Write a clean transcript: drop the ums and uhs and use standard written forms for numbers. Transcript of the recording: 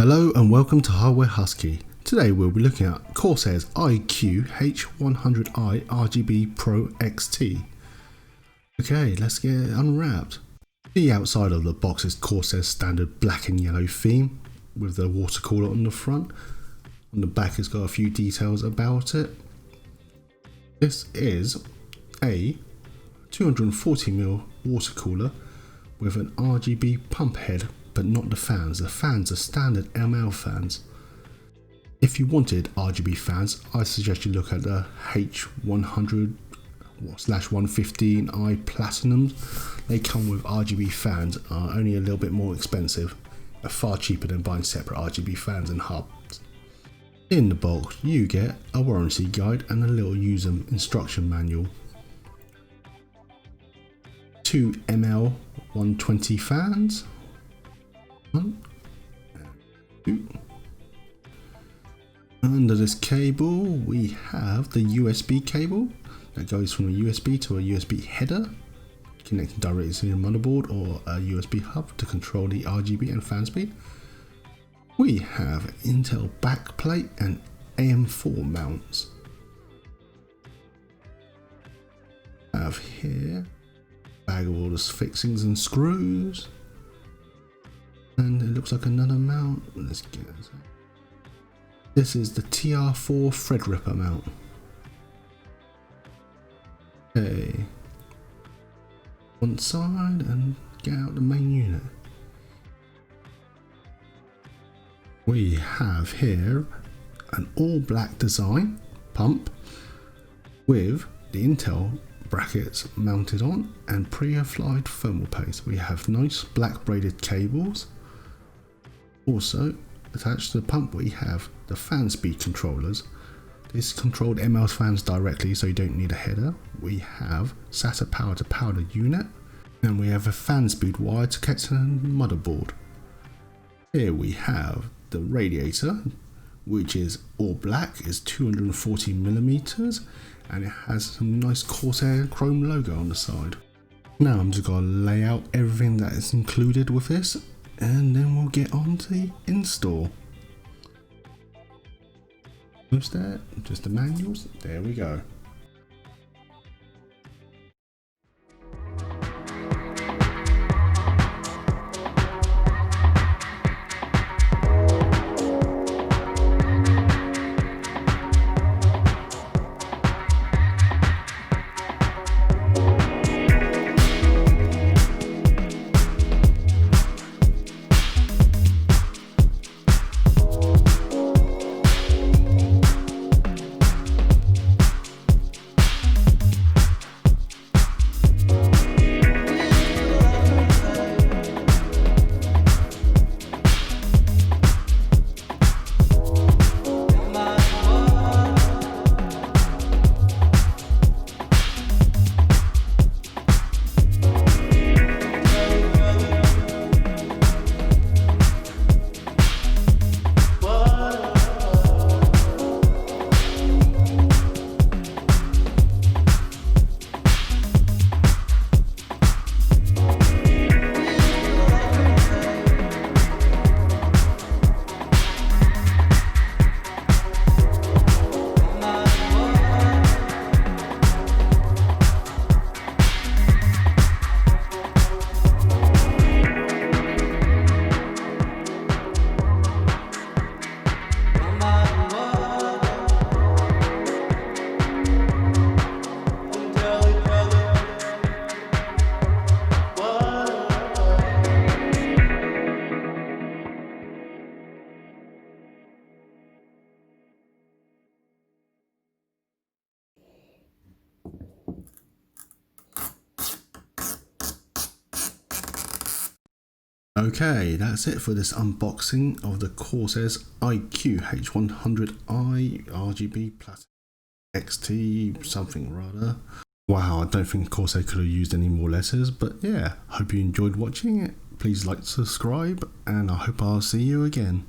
Hello and welcome to Hardware Husky. Today we'll be looking at Corsair's iCUE H100i RGB PRO XT. Okay, let's get it unwrapped. The outside of the box is Corsair's standard black and yellow theme with the water cooler on the front. On the back it's got a few details about it. This is a 240ml water cooler with an RGB pump head, but not the fans. The fans are standard ML fans. If you wanted RGB fans, I suggest you look at the H100/115i Platinums. They come with RGB fans, are only a little bit more expensive, but far cheaper than buying separate RGB fans and hubs. In the box, you get a warranty guide and a little user instruction manual. 2 ml 120 fans. 1, 2. Under this cable we have the USB cable that goes from a USB to a USB header, connected directly to your motherboard or a USB hub to control the RGB and fan speed. We have Intel backplate and AM4 mounts. I have here a bag of all the fixings and screws. And it looks like another mount. Let's get this. This is the TR4 Threadripper mount. Okay. One side and get out the main unit. We have here an all black design pump with the Intel brackets mounted on and pre-applied thermal paste. We have nice black braided cables. Also attached to the pump we have the fan speed controllers. This controlled ML fans directly, so you don't need a header. We have SATA power to power the unit, and we have a fan speed wire to connect to the motherboard. Here we have the radiator, which is all black, is 240mm, and it has some nice Corsair chrome logo on the side. Now I'm just going to lay out everything that is included with this, and then we'll get on to the install. What's that? Just the manuals. There we go. Okay, that's it for this unboxing of the Corsair's iCUE H100i RGB XT something or other. Wow, I don't think Corsair could have used any more letters, but yeah, hope you enjoyed watching it. Please like, subscribe, and I hope I'll see you again.